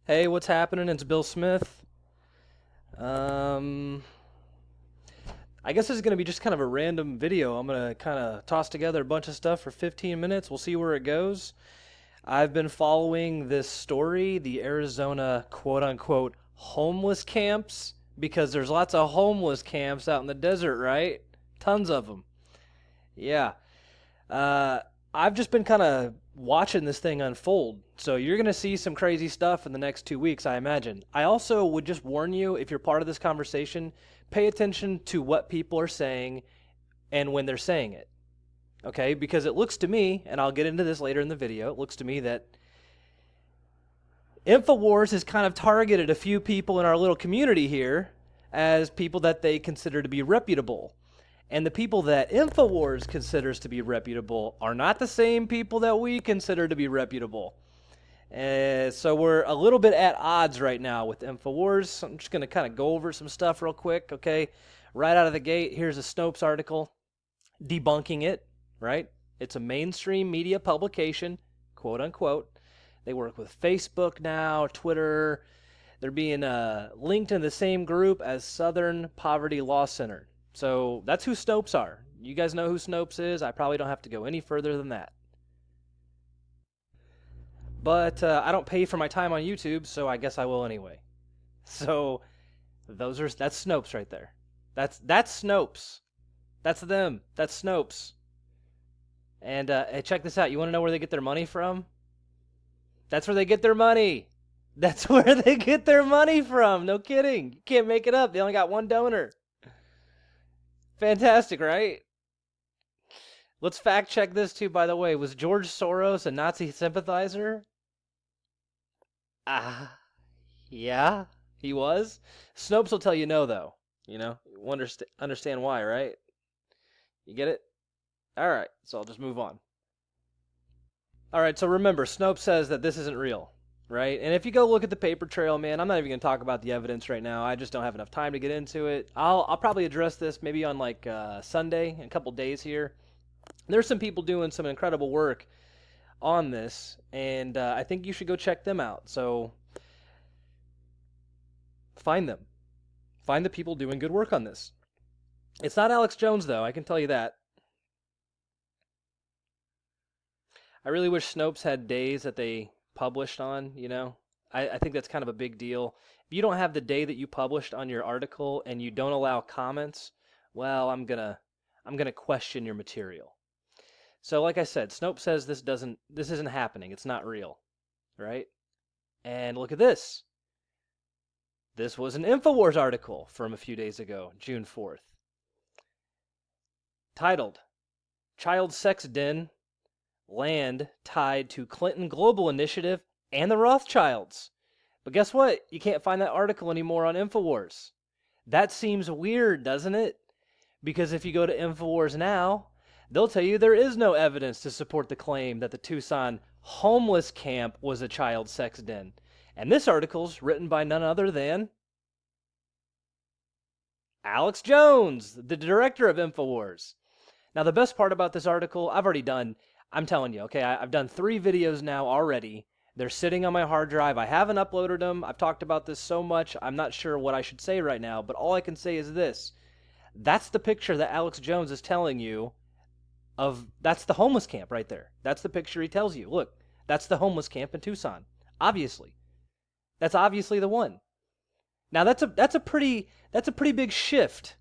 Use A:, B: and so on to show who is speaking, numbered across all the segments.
A: Hey, what's happening? It's Bill Smith. I guess this is going to be just kind of a random video. I'm going to kind of toss together a bunch of stuff for 15 minutes. We'll see where it goes. I've been following this story, the Arizona quote-unquote homeless camps, because there's lots of homeless camps out in the desert, right? Tons of them. Yeah. I've just been kind of watching this thing unfold. So you're going to see some crazy stuff in the next 2 weeks, I imagine. I also would just warn you, if you're part of this conversation, pay attention to what people are saying and when they're saying it. Okay? Because it looks to me, and I'll get into this later in the video, it looks to me that InfoWars has kind of targeted a few people in our little community here as people that they consider to be reputable. And the people that InfoWars considers to be reputable are not the same people that we consider to be reputable. So we're a little bit at odds right now with InfoWars. I'm just going to kind of go over some stuff real quick, okay? Right out of the gate, here's a Snopes article debunking it, right? It's a mainstream media publication, quote unquote. They work with Facebook now, Twitter. They're being linked in the same group as Southern Poverty Law Center. So that's who Snopes are. You guys know who Snopes is. I probably don't have to go any further than that. But I don't pay for my time on YouTube, so I guess I will anyway. So that's Snopes right there. That's Snopes. That's them. That's Snopes. And hey, check this out. You want to know where they get their money from? That's where they get their money. That's where they get their money from. No kidding. You can't make it up. They only got one donor. Fantastic, right? Let's fact check this too, by the way. Was George Soros a Nazi sympathizer? Yeah, he was. Snopes will tell you no, though. You understand why, right? You get it? All right, so I'll just move on. All right, so remember, Snopes says that this isn't real, right? And if you go look at the paper trail, man, I'm not even going to talk about the evidence right now. I just don't have enough time to get into it. I'll probably address this maybe on like Sunday, in a couple days here. There's some people doing some incredible work on this, and I think you should go check them out. So find them. Find the people doing good work on this. It's not Alex Jones, though, I can tell you that. I really wish Snopes had days that they published on, I think that's kind of a big deal. If you don't have the day that you published on your article and you don't allow comments, well, I'm gonna question your material. So like I said, Snopes says this isn't happening. It's not real, right? And look at this. This was an InfoWars article from a few days ago, June 4th. Titled, Child Sex Den Land Tied to Clinton Global Initiative and the Rothschilds. But guess what? You can't find that article anymore on InfoWars. That seems weird, doesn't it? Because if you go to InfoWars now, they'll tell you there is no evidence to support the claim that the Tucson homeless camp was a child sex den. And this article's written by none other than Alex Jones, the director of InfoWars. Now, the best part about this article, I'm telling you, okay, I've done 3 videos now already. They're sitting on my hard drive. I haven't uploaded them. I've talked about this so much, I'm not sure what I should say right now, but all I can say is this. That's the picture that Alex Jones is telling you that's the homeless camp right there. That's the picture he tells you. Look, that's the homeless camp in Tucson. Obviously. That's obviously the one. Now that's a pretty big shift,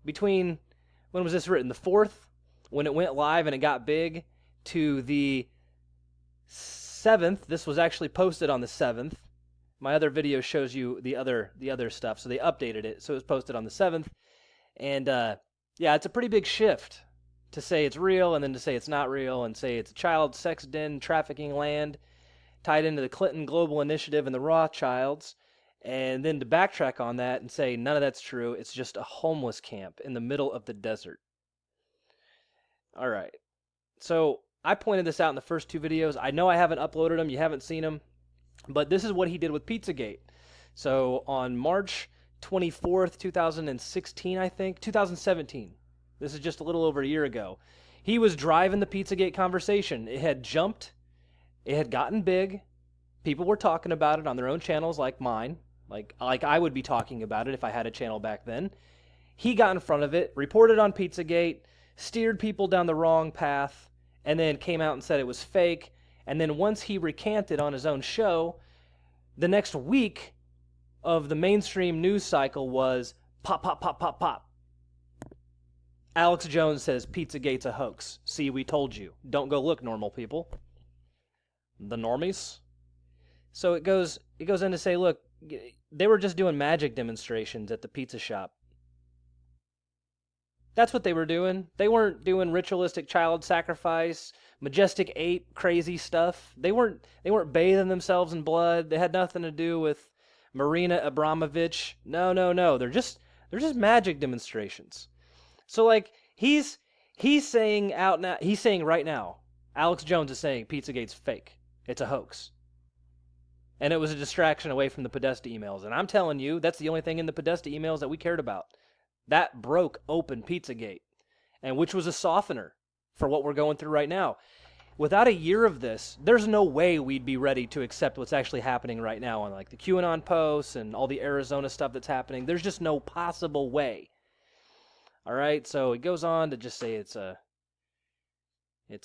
A: between when was this written? The 4th, when it went live and it got big, to the 7th. This was actually posted on the 7th. My other video shows you the other stuff, so they updated it, so it was posted on the 7th. And yeah, it's a pretty big shift to say it's real and then to say it's not real and say it's a child sex den trafficking land tied into the Clinton Global Initiative and the Rothschilds, and then to backtrack on that and say none of that's true. It's just a homeless camp in the middle of the desert. All right. So I pointed this out in the first 2 videos. I know I haven't uploaded them. You haven't seen them. But this is what he did with Pizzagate. So on March 24th, 2016, I think, 2017. This is just a little over a year ago. He was driving the Pizzagate conversation. It had jumped. It had gotten big. People were talking about it on their own channels like mine, like I would be talking about it if I had a channel back then. He got in front of it, reported on Pizzagate, steered people down the wrong path, and then came out and said it was fake. And then once he recanted on his own show, the next week of the mainstream news cycle was pop, pop, pop, pop, pop. Alex Jones says Pizzagate's a hoax. See, we told you. Don't go look, normal people. The normies. So it goes in to say, look, they were just doing magic demonstrations at the pizza shop. That's what they were doing. They weren't doing ritualistic child sacrifice, majestic ape crazy stuff. They weren't bathing themselves in blood. They had nothing to do with Marina Abramovich. No. They're just magic demonstrations. So like he's saying right now, Alex Jones is saying Pizzagate's fake. It's a hoax. And it was a distraction away from the Podesta emails. And I'm telling you, that's the only thing in the Podesta emails that we cared about. That broke open Pizzagate, and which was a softener for what we're going through right now. Without a year of this, there's no way we'd be ready to accept what's actually happening right now on like the QAnon posts and all the Arizona stuff that's happening. There's just no possible way. All right, so he goes on to just say it's a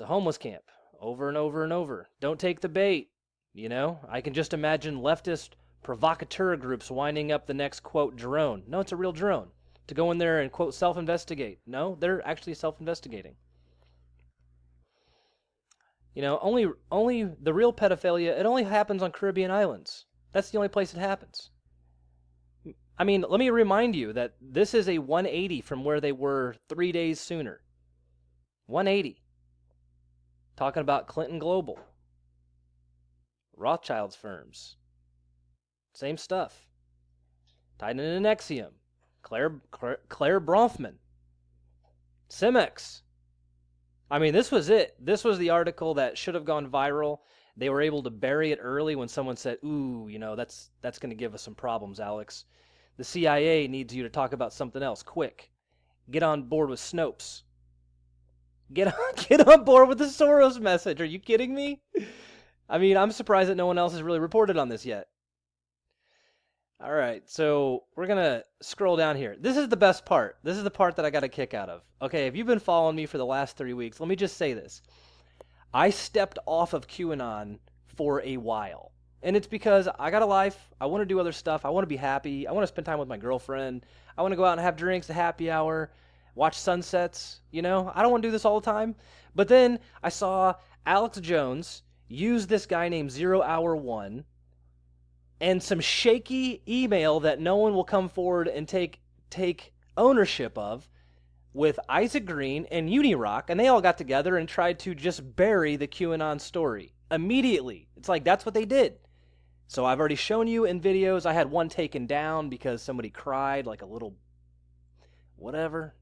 A: homeless camp over and over and over. Don't take the bait. You know, I can just imagine leftist provocateur groups winding up the next, quote, drone. No, it's a real drone. To go in there and, quote, self-investigate. No, they're actually self-investigating. You know, only the real pedophilia, it only happens on Caribbean islands. That's the only place it happens. I mean, let me remind you that this is a 180 from where they were 3 days sooner. 180. Talking about Clinton Global. Rothschild's firms. Same stuff. Tied into Nexium. Claire Bronfman. Cimex. I mean, this was it. This was the article that should have gone viral. They were able to bury it early when someone said, ooh, you know, that's going to give us some problems, Alex. The CIA needs you to talk about something else. Quick. Get on board with Snopes. Get on board with the Soros message. Are you kidding me? I mean, I'm surprised that no one else has really reported on this yet. All right, so we're going to scroll down here. This is the best part. This is the part that I got a kick out of. Okay, if you've been following me for the last 3 weeks, let me just say this. I stepped off of QAnon for a while. And it's because I got a life. I want to do other stuff. I want to be happy. I want to spend time with my girlfriend. I want to go out and have drinks, a happy hour, watch sunsets. You know, I don't want to do this all the time. But then I saw Alex Jones use this guy named 0 Hour 1 and some shaky email that no one will come forward and take ownership of with Isaac Green and Unirock, and they all got together and tried to just bury the QAnon story immediately. It's like that's what they did. So I've already shown you in videos. I had one taken down because somebody cried like a little whatever.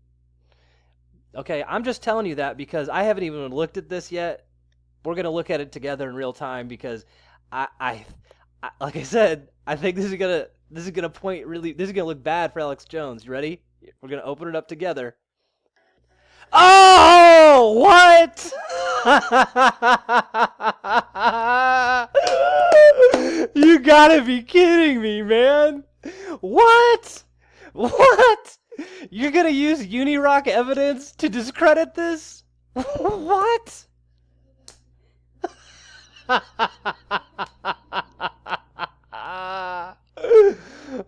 A: Okay, I'm just telling you that because I haven't even looked at this yet. We're going to look at it together in real time because I like I said, I think this is gonna look bad for Alex Jones. You ready? We're gonna open it up together. Oh, what? You gotta be kidding me, man! What? You're gonna use Unirock evidence to discredit this? What?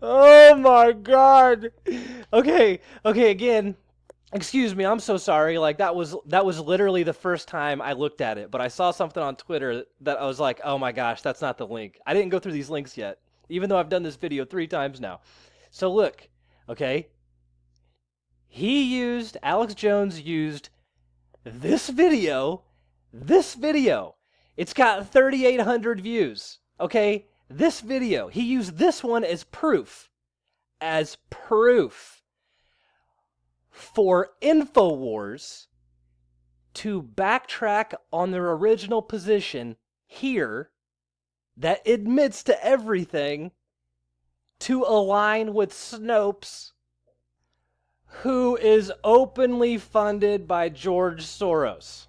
A: Oh my god. Okay, again. Excuse me, I'm so sorry. Like that was literally the first time I looked at it, but I saw something on Twitter that I was like, "Oh my gosh, that's not the link." I didn't go through these links yet, even though I've done this video 3 times now. So look, okay? Alex Jones used this video. It's got 3,800 views, okay? This video, he used this one as proof for InfoWars to backtrack on their original position here that admits to everything to align with Snopes, who is openly funded by George Soros.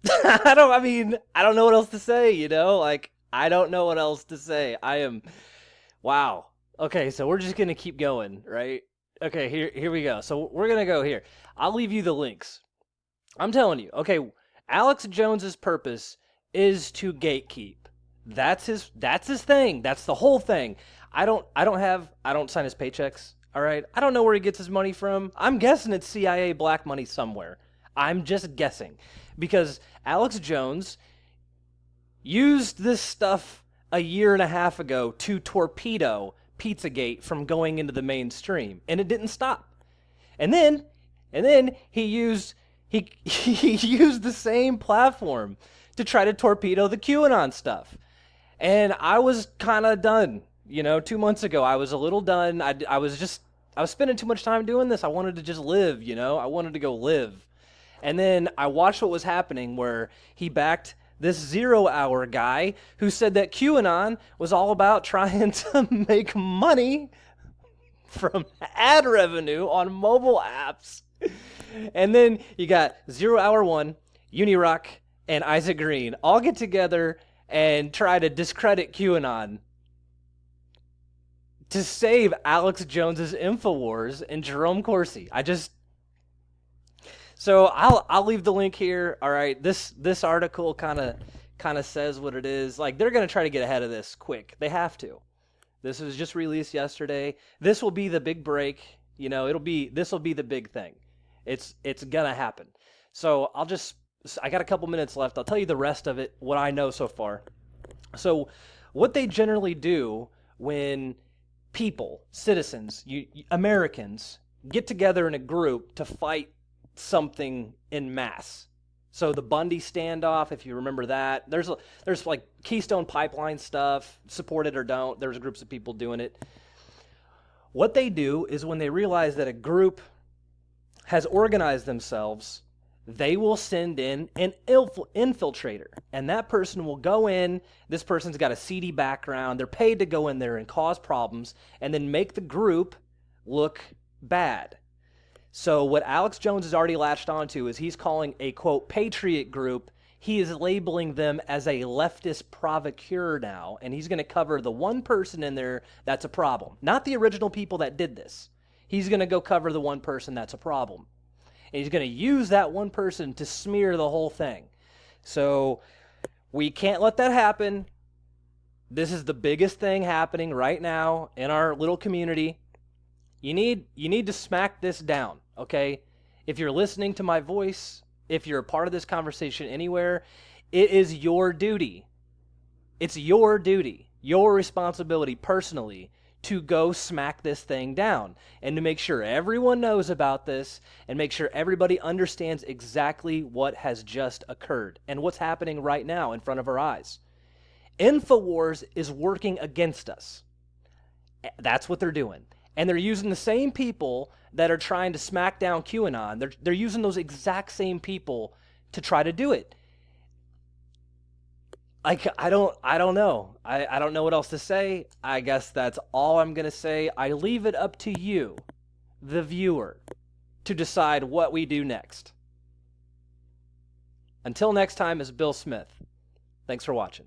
A: I don't know what else to say, you know? Like, I don't know what else to say. Wow. Okay, so we're just gonna keep going, right? Okay, here we go. So we're gonna go here. I'll leave you the links. I'm telling you, okay, Alex Jones's purpose is to gatekeep. That's his thing. That's the whole thing. I don't sign his paychecks, all right? I don't know where he gets his money from. I'm guessing it's CIA black money somewhere. I'm just guessing because Alex Jones used this stuff a year and a half ago to torpedo Pizzagate from going into the mainstream, and it didn't stop. And then he used he used the same platform to try to torpedo the QAnon stuff. And I was kind of done. 2 months ago, I was a little done. I was spending too much time doing this. I wanted to just live, I wanted to go live. And then I watched what was happening where he backed this 0 Hour guy who said that QAnon was all about trying to make money from ad revenue on mobile apps. And then you got 0 Hour 1, Unirock, and Isaac Green all get together and try to discredit QAnon to save Alex Jones's InfoWars and Jerome Corsi. So I'll leave the link here. All right, this article kind of says what it is. Like, they're gonna try to get ahead of this quick. They have to. This was just released yesterday. This will be the big break. This will be the big thing. It's gonna happen. So I got a couple minutes left. I'll tell you the rest of it, what I know so far. So what they generally do when people, citizens, Americans, get together in a group to fight something in mass. So the Bundy standoff, if you remember that, there's like Keystone Pipeline stuff, support it or don't. There's groups of people doing it. What they do is when they realize that a group has organized themselves, they will send in an infiltrator, and that person will go in. This person's got a seedy background. They're paid to go in there and cause problems and then make the group look bad. So what Alex Jones has already latched onto is he's calling a, quote, patriot group. He is labeling them as a leftist provocateur now, and he's going to cover the one person in there that's a problem. Not the original people that did this. He's going to go cover the one person that's a problem. And he's going to use that one person to smear the whole thing. So we can't let that happen. This is the biggest thing happening right now in our little community. You need to smack this down, okay? If you're listening to my voice, if you're a part of this conversation anywhere, it is your duty. It's your duty, your responsibility personally to go smack this thing down and to make sure everyone knows about this and make sure everybody understands exactly what has just occurred and what's happening right now in front of our eyes. InfoWars is working against us. That's what they're doing. And they're using the same people that are trying to smack down QAnon. They're using those exact same people to try to do it. I don't know. I don't know what else to say. I guess that's all I'm going to say. I leave it up to you, the viewer, to decide what we do next. Until next time, is Bill Smith. Thanks for watching.